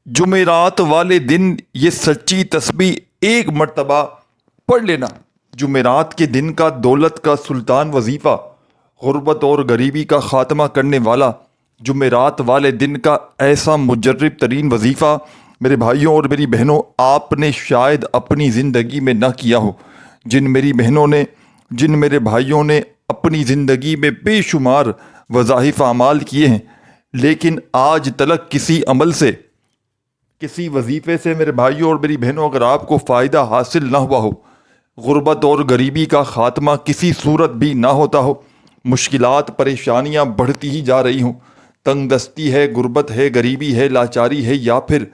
جمعرات والے دن یہ سچی تسبیح ایک مرتبہ پڑھ لینا۔ جمعرات کے دن کا دولت کا سلطان وظیفہ، غربت اور غریبی کا خاتمہ کرنے والا جمعرات والے دن کا ایسا مجرب ترین وظیفہ میرے بھائیوں اور میری بہنوں، آپ نے شاید اپنی زندگی میں نہ کیا ہو۔ جن میرے بھائیوں نے اپنی زندگی میں بے شمار وظائف اعمال کیے ہیں، لیکن آج تلک کسی عمل سے، کسی وظیفے سے میرے بھائیوں اور میری بہنوں اگر آپ کو فائدہ حاصل نہ ہوا ہو، غربت اور غریبی کا خاتمہ کسی صورت بھی نہ ہوتا ہو، مشکلات پریشانیاں بڑھتی ہی جا رہی ہوں، تنگ دستی ہے، غربت ہے، غریبی ہے، لاچاری ہے، یا پھر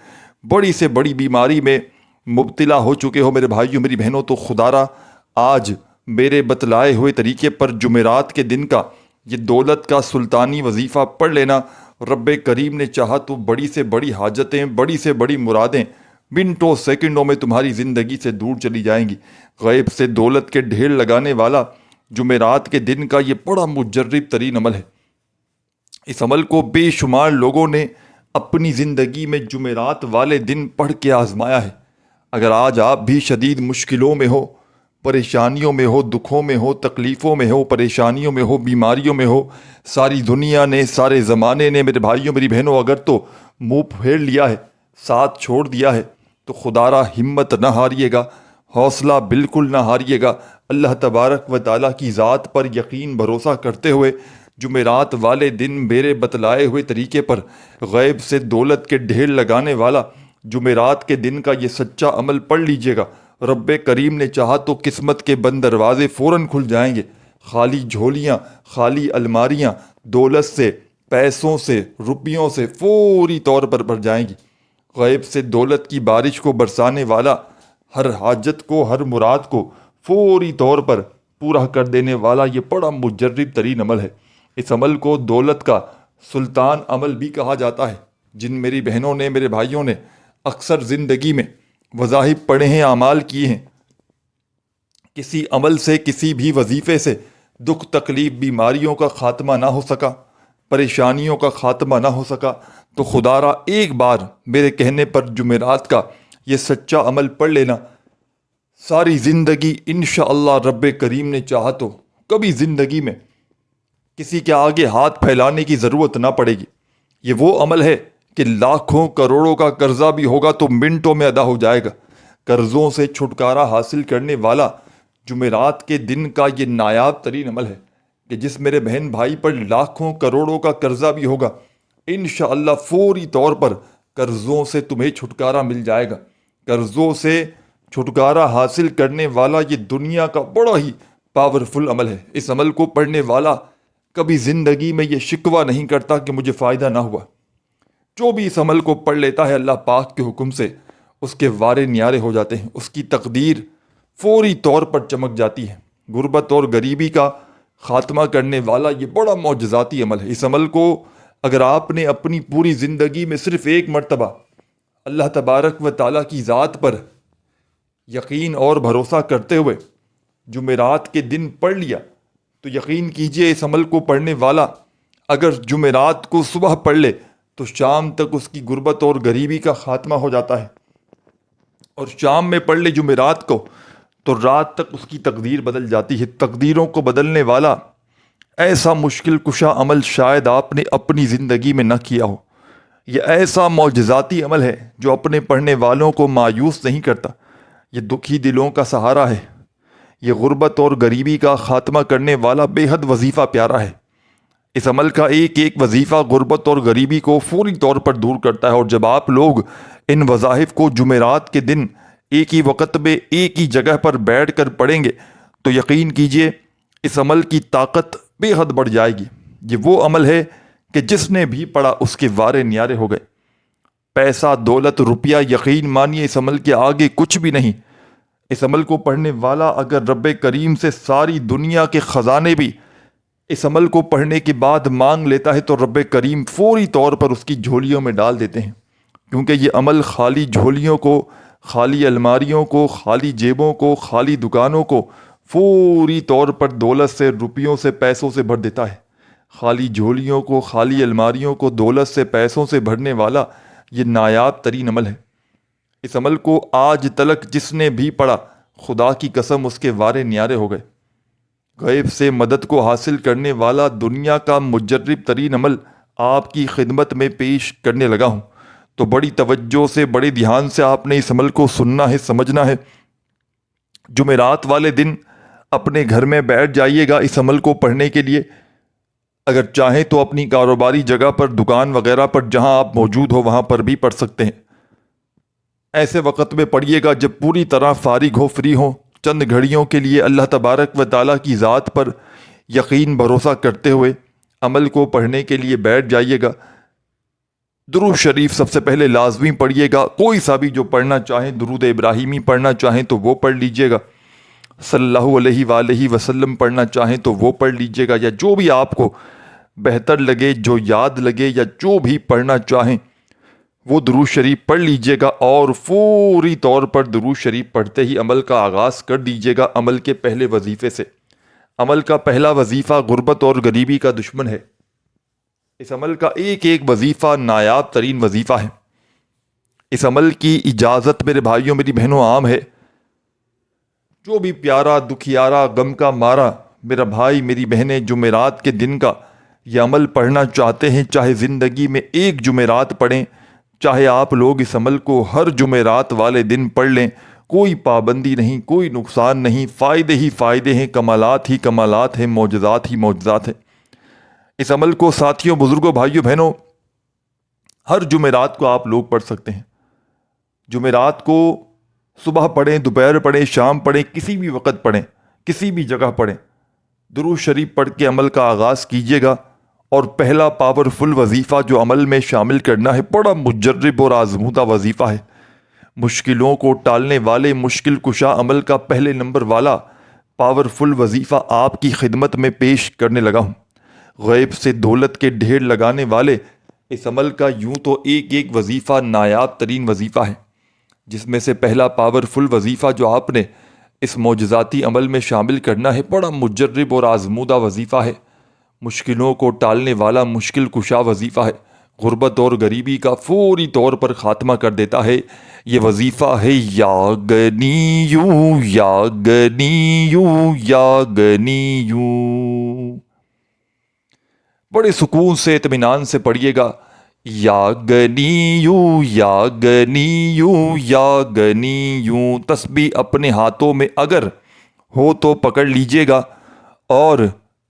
بڑی سے بڑی بیماری میں مبتلا ہو چکے ہو میرے بھائیوں میری بہنوں، تو خدارا آج میرے بتلائے ہوئے طریقے پر جمعرات کے دن کا یہ دولت کا سلطانی وظیفہ پڑھ لینا۔ رب کریم نے چاہا تو بڑی سے بڑی حاجتیں، بڑی سے بڑی مرادیں منٹوں سیکنڈوں میں تمہاری زندگی سے دور چلی جائیں گی۔ غیب سے دولت کے ڈھیر لگانے والا جمعرات کے دن کا یہ بڑا مجرب ترین عمل ہے۔ اس عمل کو بے شمار لوگوں نے اپنی زندگی میں جمعرات والے دن پڑھ کے آزمایا ہے۔ اگر آج آپ بھی شدید مشکلوں میں ہو، پریشانیوں میں ہو، دکھوں میں ہو، تکلیفوں میں ہو، پریشانیوں میں ہو، بیماریوں میں ہو، ساری دنیا نے، سارے زمانے نے میرے بھائیوں میری بہنوں اگر تو منہ پھیر لیا ہے، ساتھ چھوڑ دیا ہے، تو خدارا ہمت نہ ہاریے گا، حوصلہ بالکل نہ ہاریے گا۔ اللہ تبارک و تعالیٰ کی ذات پر یقین بھروسہ کرتے ہوئے جمعرات والے دن میرے بتلائے ہوئے طریقے پر غیب سے دولت کے ڈھیر لگانے والا جمعرات کے دن کا یہ سچا عمل پڑھ لیجئے گا۔ رب کریم نے چاہا تو قسمت کے بند دروازے فوراً کھل جائیں گے، خالی جھولیاں، خالی الماریاں دولت سے، پیسوں سے، روپیوں سے فوری طور پر بھر جائیں گی۔ غیب سے دولت کی بارش کو برسانے والا، ہر حاجت کو، ہر مراد کو فوری طور پر پورا کر دینے والا یہ بڑا مجرب ترین عمل ہے۔ اس عمل کو دولت کا سلطان عمل بھی کہا جاتا ہے۔ جن میری بہنوں نے، میرے بھائیوں نے اکثر زندگی میں وظائف پڑھے ہیں، اعمال کیے ہیں، کسی عمل سے، کسی بھی وظیفے سے دکھ تکلیف بیماریوں کا خاتمہ نہ ہو سکا، پریشانیوں کا خاتمہ نہ ہو سکا، تو خدارا ایک بار میرے کہنے پر جمعرات کا یہ سچا عمل پڑھ لینا، ساری زندگی انشاءاللہ رب کریم نے چاہا تو کبھی زندگی میں کسی کے آگے ہاتھ پھیلانے کی ضرورت نہ پڑے گی۔ یہ وہ عمل ہے کہ لاکھوں کروڑوں کا قرضہ بھی ہوگا تو منٹوں میں ادا ہو جائے گا۔ قرضوں سے چھٹکارا حاصل کرنے والا جمعرات کے دن کا یہ نایاب ترین عمل ہے کہ جس میرے بہن بھائی پر لاکھوں کروڑوں کا قرضہ بھی ہوگا، انشاءاللہ فوری طور پر قرضوں سے تمہیں چھٹکارا مل جائے گا۔ قرضوں سے چھٹکارا حاصل کرنے والا یہ دنیا کا بڑا ہی پاورفل عمل ہے۔ اس عمل کو پڑھنے والا کبھی زندگی میں یہ شکوہ نہیں کرتا کہ مجھے فائدہ نہ ہوا۔ جو بھی اس عمل کو پڑھ لیتا ہے، اللہ پاک کے حکم سے اس کے وارے نیارے ہو جاتے ہیں، اس کی تقدیر فوری طور پر چمک جاتی ہے۔ غربت اور غریبی کا خاتمہ کرنے والا یہ بڑا معجزاتی عمل ہے۔ اس عمل کو اگر آپ نے اپنی پوری زندگی میں صرف ایک مرتبہ اللہ تبارک و تعالیٰ کی ذات پر یقین اور بھروسہ کرتے ہوئے جمعرات کے دن پڑھ لیا، تو یقین کیجئے اس عمل کو پڑھنے والا اگر جمعرات کو صبح پڑھ لے تو شام تک اس کی غربت اور غریبی کا خاتمہ ہو جاتا ہے، اور شام میں پڑھ لے جمعرات کو تو رات تک اس کی تقدیر بدل جاتی ہے۔ تقدیروں کو بدلنے والا ایسا مشکل کشا عمل شاید آپ نے اپنی زندگی میں نہ کیا ہو۔ یہ ایسا معجزاتی عمل ہے جو اپنے پڑھنے والوں کو مایوس نہیں کرتا، یہ دکھی دلوں کا سہارا ہے۔ یہ غربت اور غریبی کا خاتمہ کرنے والا بے حد وظیفہ پیارا ہے۔ اس عمل کا ایک ایک وظیفہ غربت اور غریبی کو فوری طور پر دور کرتا ہے، اور جب آپ لوگ ان وظائف کو جمعرات کے دن ایک ہی وقت میں ایک ہی جگہ پر بیٹھ کر پڑھیں گے تو یقین کیجئے اس عمل کی طاقت بے حد بڑھ جائے گی۔ یہ وہ عمل ہے کہ جس نے بھی پڑھا اس کے وارے نیارے ہو گئے۔ پیسہ، دولت، روپیہ، یقین مانیے اس عمل کے آگے کچھ بھی نہیں۔ اس عمل کو پڑھنے والا اگر رب کریم سے ساری دنیا کے خزانے بھی اس عمل کو پڑھنے کے بعد مانگ لیتا ہے تو رب کریم فوری طور پر اس کی جھولیوں میں ڈال دیتے ہیں، کیونکہ یہ عمل خالی جھولیوں کو، خالی الماریوں کو، خالی جیبوں کو، خالی دکانوں کو فوری طور پر دولت سے، روپیوں سے، پیسوں سے بھر دیتا ہے۔ خالی جھولیوں کو، خالی الماریوں کو دولت سے، پیسوں سے بھرنے والا یہ نایاب ترین عمل ہے۔ اس عمل کو آج تلک جس نے بھی پڑھا خدا کی قسم اس کے وارے نیارے ہو گئے۔ غیب سے مدد کو حاصل کرنے والا دنیا کا مجرب ترین عمل آپ کی خدمت میں پیش کرنے لگا ہوں، تو بڑی توجہ سے بڑے دھیان سے آپ نے اس عمل کو سننا ہے، سمجھنا ہے۔ جمعرات والے دن اپنے گھر میں بیٹھ جائیے گا اس عمل کو پڑھنے کے لیے۔ اگر چاہیں تو اپنی کاروباری جگہ پر، دکان وغیرہ پر جہاں آپ موجود ہو وہاں پر بھی پڑھ سکتے ہیں۔ ایسے وقت میں پڑھیے گا جب پوری طرح فارغ ہو، فری ہو۔ چند گھڑیوں کے لیے اللہ تبارک و تعالیٰ کی ذات پر یقین بھروسہ کرتے ہوئے عمل کو پڑھنے کے لیے بیٹھ جائیے گا۔ درود شریف سب سے پہلے لازمی پڑھیے گا، کوئی سا بھی جو پڑھنا چاہیں، درود ابراہیمی پڑھنا چاہیں تو وہ پڑھ لیجیے گا، صلی اللہ علیہ وآلہ وسلم پڑھنا چاہیں تو وہ پڑھ لیجیے گا، یا جو بھی آپ کو بہتر لگے، جو یاد لگے، یا جو بھی پڑھنا چاہیں وہ درود شریف پڑھ لیجیے گا، اور فوری طور پر درود شریف پڑھتے ہی عمل کا آغاز کر دیجیے گا عمل کے پہلے وظیفے سے۔ عمل کا پہلا وظیفہ غربت اور غریبی کا دشمن ہے۔ اس عمل کا ایک ایک وظیفہ نایاب ترین وظیفہ ہے۔ اس عمل کی اجازت میرے بھائیوں، میری بہنوں عام ہے۔ جو بھی پیارا، دکھیارا، غم کا مارا میرا بھائی، میری بہنیں جمعرات کے دن کا یہ عمل پڑھنا چاہتے ہیں، چاہے زندگی میں ایک جمعرات پڑھیں، چاہے آپ لوگ اس عمل کو ہر جمعرات والے دن پڑھ لیں، کوئی پابندی نہیں، کوئی نقصان نہیں، فائدے ہی فائدے ہیں، کمالات ہی کمالات ہیں، معجزات ہی معجزات ہیں۔ اس عمل کو ساتھیوں، بزرگوں، بھائیوں، بہنوں، ہر جمعرات کو آپ لوگ پڑھ سکتے ہیں۔ جمعرات کو صبح پڑھیں، دوپہر پڑھیں، شام پڑھیں، کسی بھی وقت پڑھیں، کسی بھی جگہ پڑھیں۔ درود شریف پڑھ کے عمل کا آغاز کیجیے گا، اور پہلا پاورفل وظیفہ جو عمل میں شامل کرنا ہے، بڑا مجرب اور آزمودہ وظیفہ ہے۔ مشکلوں کو ٹالنے والے، مشکل کشا عمل کا پہلے نمبر والا پاورفل وظیفہ آپ کی خدمت میں پیش کرنے لگا ہوں۔ غیب سے دولت کے ڈھیر لگانے والے اس عمل کا یوں تو ایک ایک وظیفہ نایاب ترین وظیفہ ہے، جس میں سے پہلا پاورفل وظیفہ جو آپ نے اس معجزاتی عمل میں شامل کرنا ہے، بڑا مجرب اور آزمودہ وظیفہ ہے، مشکلوں کو ٹالنے والا مشکل کشا وظیفہ ہے، غربت اور غریبی کا فوری طور پر خاتمہ کر دیتا ہے۔ یہ وظیفہ ہے یا غنیو یا غنیو یا غنیو۔ بڑے سکون سے، اطمینان سے پڑھیے گا، یا غنیو یا غنیو یا غنیو۔ تسبیح اپنے ہاتھوں میں اگر ہو تو پکڑ لیجیے گا، اور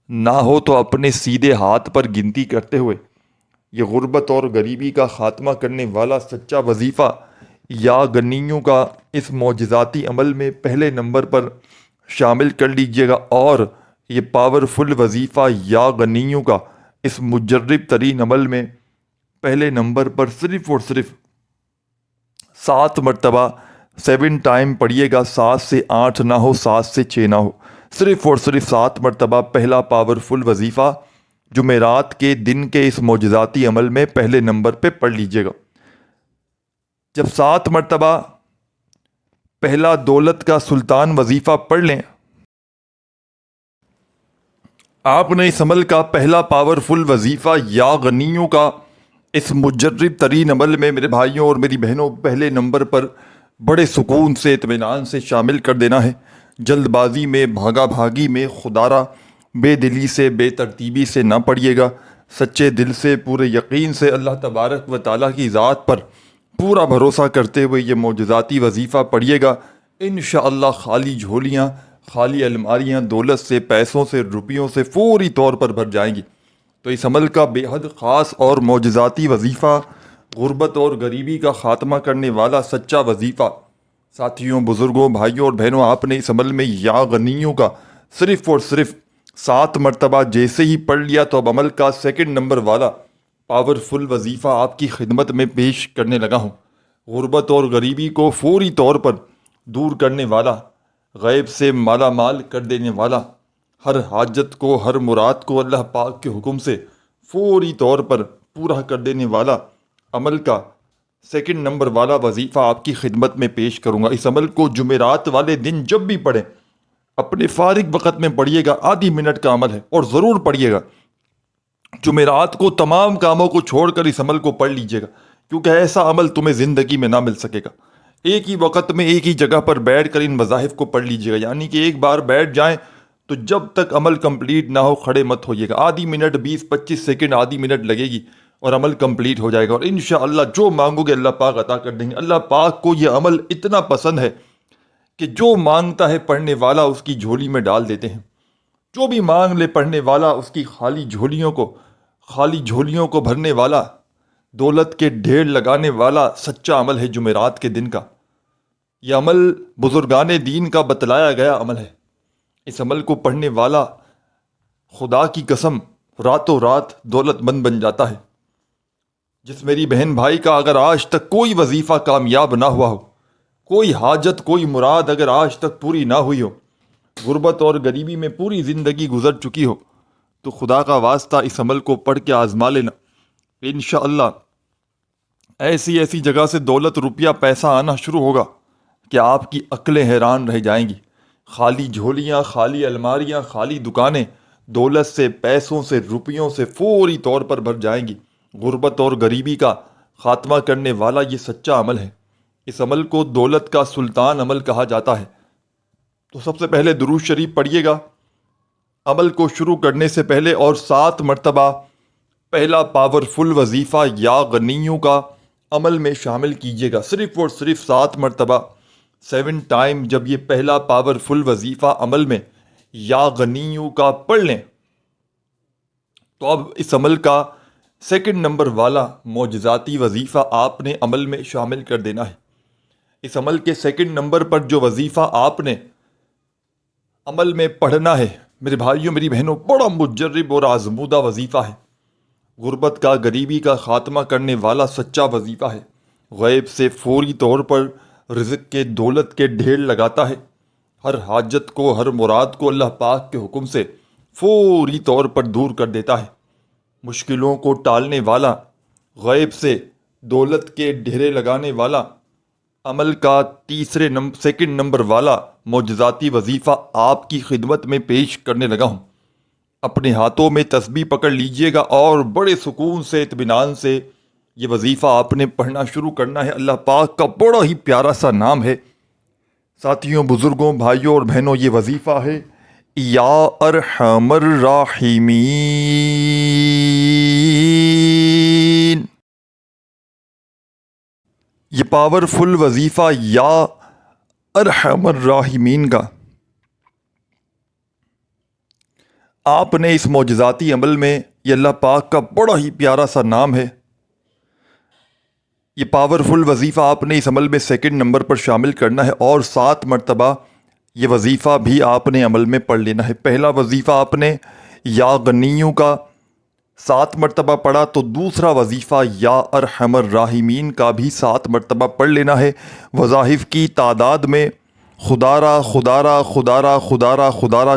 نہ ہو تو اپنے سیدھے ہاتھ پر گنتی کرتے ہوئے یہ غربت اور غریبی کا خاتمہ کرنے والا سچا وظیفہ یا غنیوں کا اس معجزاتی عمل میں پہلے نمبر پر شامل کر لیجیے گا، اور یہ پاورفل وظیفہ یا غنیوں کا اس مجرب ترین عمل میں پہلے نمبر پر صرف اور صرف 7 مرتبہ 7 ٹائم پڑھیے گا۔ 7 سے 8 نہ ہو، 7 سے 6 نہ ہو، صرف اور صرف 7 مرتبہ پہلا پاورفل وظیفہ جمعرات کے دن کے اس معجزاتی عمل میں پہلے نمبر پہ پڑھ لیجیے گا۔ جب 7 مرتبہ پہلا دولت کا سلطان وظیفہ پڑھ لیں، آپ نے اس عمل کا پہلا پاورفل وظیفہ یا غنیوں کا اس مجرب ترین عمل میں میرے بھائیوں اور میری بہنوں پہلے نمبر پر بڑے سکون سے، اطمینان سے شامل کر دینا ہے۔ جلد بازی میں، بھاگا بھاگی میں، خدارہ بے دلی سے، بے ترتیبی سے نہ پڑھیے گا، سچے دل سے، پورے یقین سے، اللہ تبارک و تعالیٰ کی ذات پر پورا بھروسہ کرتے ہوئے یہ معجزاتی وظیفہ پڑھیے گا۔ انشاءاللہ خالی جھولیاں، خالی الماریاں دولت سے، پیسوں سے، روپیوں سے فوری طور پر بھر جائیں گی۔ تو اس عمل کا بے حد خاص اور معجزاتی وظیفہ، غربت اور غریبی کا خاتمہ کرنے والا سچا وظیفہ، ساتھیوں، بزرگوں، بھائیوں اور بہنوں، آپ نے اس عمل میں یا غنیوں کا صرف اور صرف 7 مرتبہ جیسے ہی پڑھ لیا، تو اب عمل کا سیکنڈ نمبر والا پاورفل وظیفہ آپ کی خدمت میں پیش کرنے لگا ہوں۔ غربت اور غریبی کو فوری طور پر دور کرنے والا، غیب سے مالا مال کر دینے والا، ہر حاجت کو، ہر مراد کو اللہ پاک کے حکم سے فوری طور پر پورا کر دینے والا عمل کا سیکنڈ نمبر والا وظیفہ آپ کی خدمت میں پیش کروں گا۔ اس عمل کو جمعرات والے دن جب بھی پڑھیں، اپنے فارغ وقت میں پڑھیے گا، آدھی منٹ کا عمل ہے، اور ضرور پڑھیے گا۔ جمعرات کو تمام کاموں کو چھوڑ کر اس عمل کو پڑھ لیجیے گا۔ کیونکہ ایسا عمل تمہیں زندگی میں نہ مل سکے گا۔ ایک ہی وقت میں ایک ہی جگہ پر بیٹھ کر ان وظائف کو پڑھ لیجیے گا، یعنی کہ ایک بار بیٹھ جائیں تو جب تک عمل کمپلیٹ نہ ہو کھڑے مت ہوئیے گا۔ آدھی منٹ، 20-25 سیکنڈ، آدھی منٹ لگے گی اور عمل کمپلیٹ ہو جائے گا، اور انشاءاللہ جو مانگو گے اللہ پاک عطا کر دیں گے۔ اللہ پاک کو یہ عمل اتنا پسند ہے کہ جو مانگتا ہے پڑھنے والا اس کی جھولی میں ڈال دیتے ہیں۔ جو بھی مانگ لے پڑھنے والا اس کی خالی جھولیوں کو بھرنے والا، دولت کے ڈھیر لگانے والا سچا عمل ہے جمعرات کے دن کا۔ یہ عمل بزرگان دین کا بتلایا گیا عمل ہے۔ اس عمل کو پڑھنے والا خدا کی قسم راتوں رات دولت مند بن جاتا ہے۔ جس میری بہن بھائی کا اگر آج تک کوئی وظیفہ کامیاب نہ ہوا ہو، کوئی حاجت، کوئی مراد اگر آج تک پوری نہ ہوئی ہو، غربت اور غریبی میں پوری زندگی گزر چکی ہو، تو خدا کا واسطہ اس عمل کو پڑھ کے آزما لینا۔ انشاءاللہ ایسی جگہ سے دولت، روپیہ، پیسہ آنا شروع ہوگا کہ آپ کی عقلیں حیران رہ جائیں گی۔ خالی جھولیاں، خالی الماریاں، خالی دکانیں دولت سے، پیسوں سے، روپیوں سے فوری طور پر بھر جائیں گی۔ غربت اور غریبی کا خاتمہ کرنے والا یہ سچا عمل ہے۔ اس عمل کو دولت کا سلطان عمل کہا جاتا ہے۔ تو سب سے پہلے درود شریف پڑھیے گا عمل کو شروع کرنے سے پہلے، اور 7 مرتبہ پہلا پاورفل وظیفہ یا غنیوں کا عمل میں شامل کیجیے گا۔ صرف اور صرف 7 مرتبہ 7 ٹائم جب یہ پہلا پاورفل وظیفہ عمل میں یا غنیوں کا پڑھ لیں، تو اب اس عمل کا سیکنڈ نمبر والا معجزاتی وظیفہ آپ نے عمل میں شامل کر دینا ہے۔ اس عمل کے سیکنڈ نمبر پر جو وظیفہ آپ نے عمل میں پڑھنا ہے میرے بھائیوں، میری بہنوں، بڑا مجرب اور آزمودہ وظیفہ ہے۔ غربت کا، غریبی کا خاتمہ کرنے والا سچا وظیفہ ہے۔ غیب سے فوری طور پر رزق کے، دولت کے ڈھیر لگاتا ہے۔ ہر حاجت کو، ہر مراد کو اللہ پاک کے حکم سے فوری طور پر دور کر دیتا ہے۔ مشکلوں کو ٹالنے والا، غیب سے دولت کے ڈھیرے لگانے والا عمل کا سیکنڈ نمبر والا معجزاتی وظیفہ آپ کی خدمت میں پیش کرنے لگا ہوں۔ اپنے ہاتھوں میں تسبیح پکڑ لیجئے گا اور بڑے سکون سے، اطمینان سے یہ وظیفہ آپ نے پڑھنا شروع کرنا ہے۔ اللہ پاک کا بڑا ہی پیارا سا نام ہے۔ ساتھیوں، بزرگوں، بھائیوں اور بہنوں، یہ وظیفہ ہے یا ارحم الراحمین۔ یہ پاورفل وظیفہ یا ارحم الراحمین کا آپ نے اس معجزاتی عمل میں، یہ اللہ پاک کا بڑا ہی پیارا سا نام ہے، یہ پاورفل وظیفہ آپ نے اس عمل میں سیکنڈ نمبر پر شامل کرنا ہے، اور 7 مرتبہ یہ وظیفہ بھی آپ نے عمل میں پڑھ لینا ہے۔ پہلا وظیفہ آپ نے یا غنیوں کا 7 مرتبہ پڑھا، تو دوسرا وظیفہ یا ارحم الراحمین کا بھی 7 مرتبہ پڑھ لینا ہے۔ وظائف کی تعداد میں خدارہ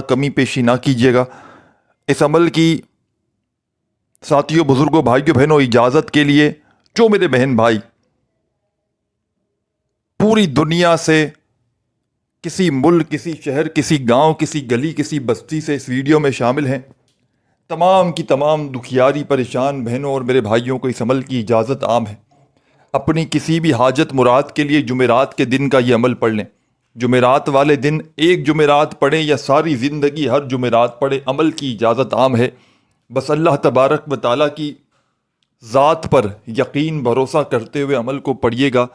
کمی پیشی نہ کیجیے گا۔ اس عمل کی ساتھیوں، بزرگوں، بھائیوں، بہنوں، اجازت کے لیے جو میرے بہن بھائی پوری دنیا سے، کسی ملک، کسی شہر، کسی گاؤں، کسی گلی، کسی بستی سے اس ویڈیو میں شامل ہیں، تمام کی تمام دکھیاری پریشان بہنوں اور میرے بھائیوں کو اس عمل کی اجازت عام ہے۔ اپنی کسی بھی حاجت مراد کے لیے جمعرات کے دن کا یہ عمل پڑھ لیں۔ جمعرات والے دن ایک جمعرات پڑھیں یا ساری زندگی ہر جمعرات پڑھیں، عمل کی اجازت عام ہے۔ بس اللہ تبارک و تعالیٰ کی ذات پر یقین بھروسہ کرتے ہوئے عمل کو پڑھیے گا۔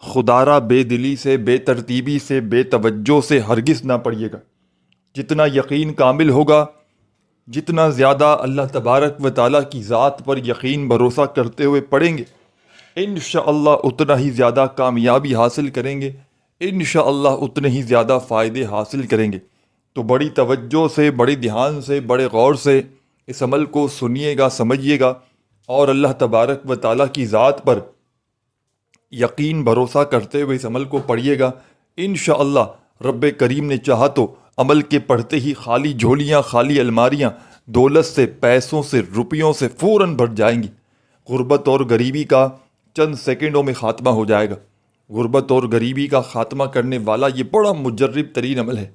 خدارہ بے دلی سے، بے ترتیبی سے، بے توجہ سے ہرگز نہ پڑھیے گا۔ جتنا یقین کامل ہوگا، جتنا زیادہ اللہ تبارک و تعالیٰ کی ذات پر یقین بھروسہ کرتے ہوئے پڑھیں گے، انشاءاللہ اتنا ہی زیادہ کامیابی حاصل کریں گے، انشاءاللہ اتنے ہی زیادہ فائدے حاصل کریں گے۔ تو بڑی توجہ سے، بڑے دھیان سے، بڑے غور سے اس عمل کو سنیے گا، سمجھیے گا، اور اللہ تبارک و تعالیٰ کی ذات پر یقین بھروسہ کرتے ہوئے اس عمل کو پڑھیے گا۔ انشاءاللہ رب کریم نے چاہا تو عمل کے پڑھتے ہی خالی جھولیاں، خالی الماریاں دولت سے، پیسوں سے، روپیوں سے فوراً بھر جائیں گی۔ غربت اور غریبی کا چند سیکنڈوں میں خاتمہ ہو جائے گا۔ غربت اور غریبی کا خاتمہ کرنے والا یہ بڑا مجرب ترین عمل ہے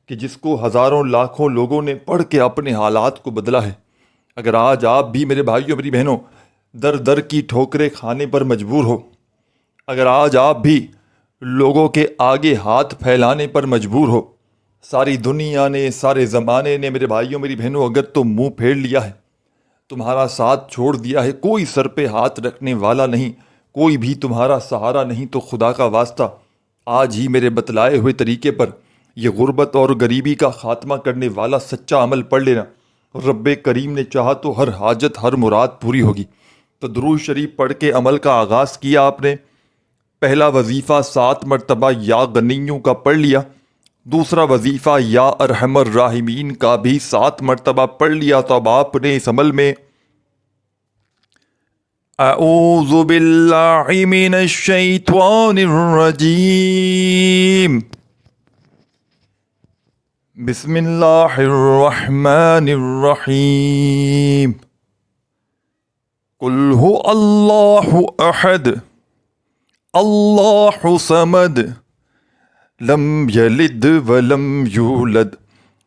کہ جس کو ہزاروں لاکھوں لوگوں نے پڑھ کے اپنے حالات کو بدلا ہے۔ اگر آج آپ بھی میرے بھائیوں، میری بہنوں، در در کی ٹھوکریں کھانے پر مجبور ہو، اگر آج آپ بھی لوگوں کے آگے ہاتھ پھیلانے پر مجبور ہو، ساری دنیا نے، سارے زمانے نے میرے بھائیوں میری بہنوں اگر تو منہ پھیر لیا ہے، تمہارا ساتھ چھوڑ دیا ہے، کوئی سر پہ ہاتھ رکھنے والا نہیں، کوئی بھی تمہارا سہارا نہیں، تو خدا کا واسطہ آج ہی میرے بتلائے ہوئے طریقے پر یہ غربت اور غریبی کا خاتمہ کرنے والا سچا عمل پڑھ لینا۔ رب کریم نے چاہا تو ہر حاجت، ہر مراد پوری ہوگی۔ تو درود شریف پڑھ کے عمل کا آغاز کیا آپ نے۔ پہلا وظیفہ 7 مرتبہ یا غنیوں کا پڑھ لیا، دوسرا وظیفہ یا ارحم الراحمین کا بھی 7 مرتبہ پڑھ لیا۔ تو اب آپ نے اس عمل میں اعوذ باللہ من الشیطان الرجیم، بسم اللہ الرحمن الرحیم، قل هو اللہ احد اللہ صمد لم یلد ولم یولد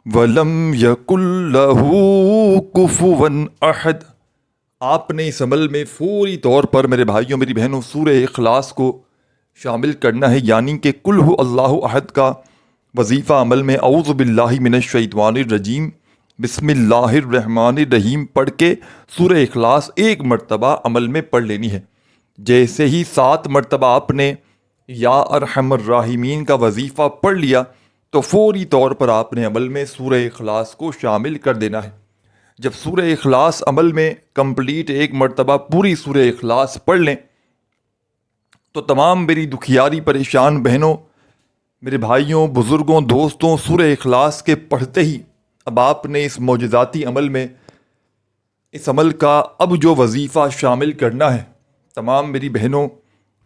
ولم یکن لہ کفوا احد۔ آپ نے اس عمل میں فوری طور پر میرے بھائیوں میری بہنوں سورہ اخلاص کو شامل کرنا ہے، یعنی کہ قل هو اللہ احد کا وظیفہ عمل میں اعوذ باللہ من الشیطان الرجیم بسم اللہ الرحمن الرحیم پڑھ کے سورہ اخلاص 1 مرتبہ عمل میں پڑھ لینی ہے۔ جیسے ہی 7 مرتبہ آپ نے یا ارحم الراحمین کا وظیفہ پڑھ لیا تو فوری طور پر آپ نے عمل میں سورہ اخلاص کو شامل کر دینا ہے۔ جب سورہ اخلاص عمل میں کمپلیٹ 1 مرتبہ پوری سورہ اخلاص پڑھ لیں تو تمام میری دکھیاری پریشان بہنوں، میرے بھائیوں، بزرگوں، دوستوں، سورہ اخلاص کے پڑھتے ہی اب آپ نے اس معجزاتی عمل میں اس عمل کا اب جو وظیفہ شامل کرنا ہے، تمام میری بہنوں،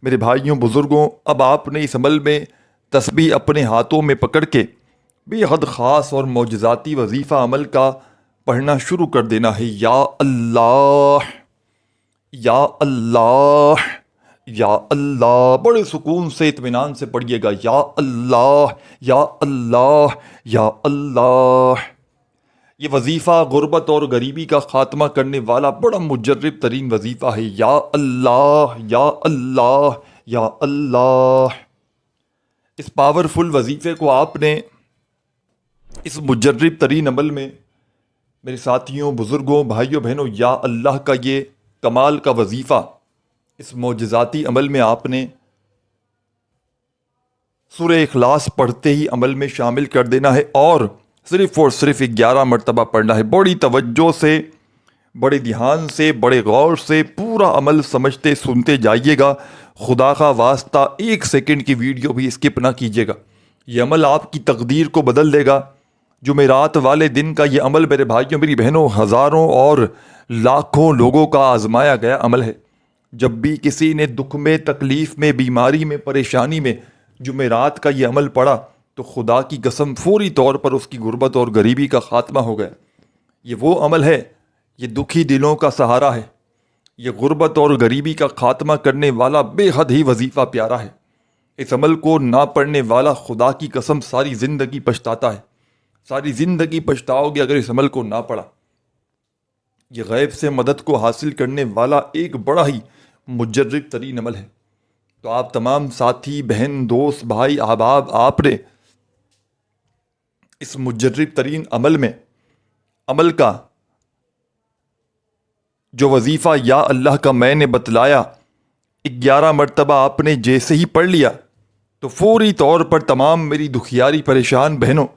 میرے بھائیوں، بزرگوں، اب آپ نے اس عمل میں تسبیح اپنے ہاتھوں میں پکڑ کے بے حد خاص اور معجزاتی وظیفہ عمل کا پڑھنا شروع کر دینا ہے۔ یا اللہ، یا اللہ، یا اللہ، بڑے سکون سے اطمینان سے پڑھیے گا۔ یا اللہ، یا اللہ، یا اللہ۔ یہ وظیفہ غربت اور غریبی کا خاتمہ کرنے والا بڑا مجرب ترین وظیفہ ہے۔ یا اللہ، یا اللہ، یا اللہ۔ اس پاورفل وظیفے کو آپ نے اس مجرب ترین عمل میں میرے ساتھیوں، بزرگوں، بھائیوں، بہنوں، یا اللہ کا یہ کمال کا وظیفہ اس معجزاتی عمل میں آپ نے سورہ اخلاص پڑھتے ہی عمل میں شامل کر دینا ہے، اور صرف 11 مرتبہ پڑھنا ہے۔ بڑی توجہ سے، بڑے دھیان سے، بڑے غور سے پورا عمل سمجھتے سنتے جائیے گا۔ خدا کا واسطہ 1 سیکنڈ کی ویڈیو بھی اسکپ نہ کیجیے گا۔ یہ عمل آپ کی تقدیر کو بدل دے گا۔ جمعرات والے دن کا یہ عمل میرے بھائیوں میری بہنوں ہزاروں اور لاکھوں لوگوں کا آزمایا گیا عمل ہے۔ جب بھی کسی نے دکھ میں، تکلیف میں، بیماری میں، پریشانی میں جمعرات کا یہ عمل پڑھا تو خدا کی قسم فوری طور پر اس کی غربت اور غریبی کا خاتمہ ہو گیا۔ یہ وہ عمل ہے، یہ دکھی دلوں کا سہارا ہے، یہ غربت اور غریبی کا خاتمہ کرنے والا بے حد ہی وظیفہ پیارا ہے۔ اس عمل کو نہ پڑھنے والا خدا کی قسم ساری زندگی پچھتاتا ہے، ساری زندگی پچھتاؤ گے اگر اس عمل کو نہ پڑھا۔ یہ غیب سے مدد کو حاصل کرنے والا ایک بڑا ہی مجرب ترین عمل ہے۔ تو آپ تمام ساتھی، بہن، دوست، بھائی، احباب، آپ نے اس مجرب ترین عمل میں عمل کا جو وظیفہ یا اللہ کا میں نے بتلایا 11 مرتبہ آپ نے جیسے ہی پڑھ لیا تو فوری طور پر تمام میری دکھیاری پریشان بہنوں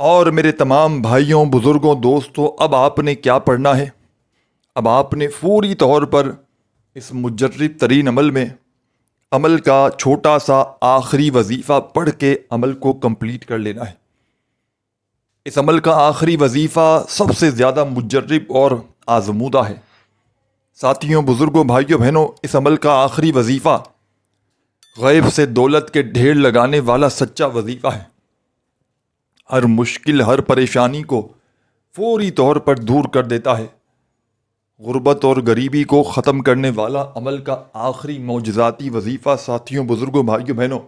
اور میرے تمام بھائیوں، بزرگوں، دوستوں، اب آپ نے کیا پڑھنا ہے؟ اب آپ نے فوری طور پر اس مجرب ترین عمل میں عمل کا چھوٹا سا آخری وظیفہ پڑھ کے عمل کو کمپلیٹ کر لینا ہے۔ اس عمل کا آخری وظیفہ سب سے زیادہ مجرب اور آزمودہ ہے۔ ساتھیوں، بزرگوں، بھائیوں، بہنوں، اس عمل کا آخری وظیفہ غیب سے دولت کے ڈھیر لگانے والا سچا وظیفہ ہے۔ ہر مشکل، ہر پریشانی کو فوری طور پر دور کر دیتا ہے۔ غربت اور غریبی کو ختم کرنے والا عمل کا آخری معجزاتی وظیفہ ساتھیوں، بزرگوں، بھائیوں، بہنوں،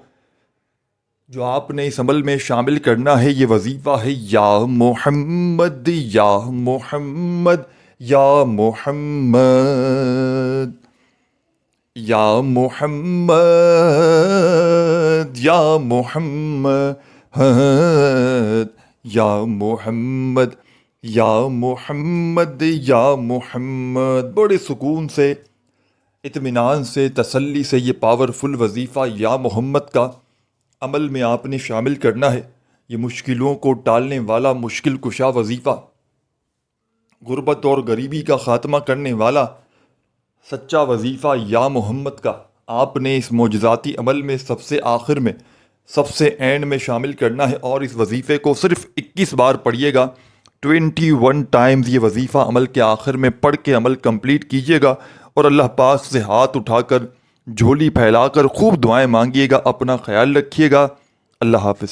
جو آپ نے اس عمل میں شامل کرنا ہے، یہ وظیفہ ہے یا محمد، یا محمد، یا محمد یا محمد یا محمد یا محمد یا محمد یا محمد. بڑے سکون سے، اطمینان سے، تسلی سے یہ پاورفل وظیفہ یا محمد کا عمل میں آپ نے شامل کرنا ہے. یہ مشکلوں کو ٹالنے والا مشکل کشا وظیفہ، غربت اور غریبی کا خاتمہ کرنے والا سچا وظیفہ یا محمد کا آپ نے اس معجزاتی عمل میں سب سے آخر میں، سب سے اینڈ میں شامل کرنا ہے. اور اس وظیفے کو صرف 21 بار پڑھیے گا. 21 ٹائمز یہ وظیفہ عمل کے آخر میں پڑھ کے عمل کمپلیٹ کیجیے گا، اور اللہ پاک سے ہاتھ اٹھا کر، جھولی پھیلا کر خوب دعائیں مانگیے گا. اپنا خیال رکھیے گا. اللہ حافظ.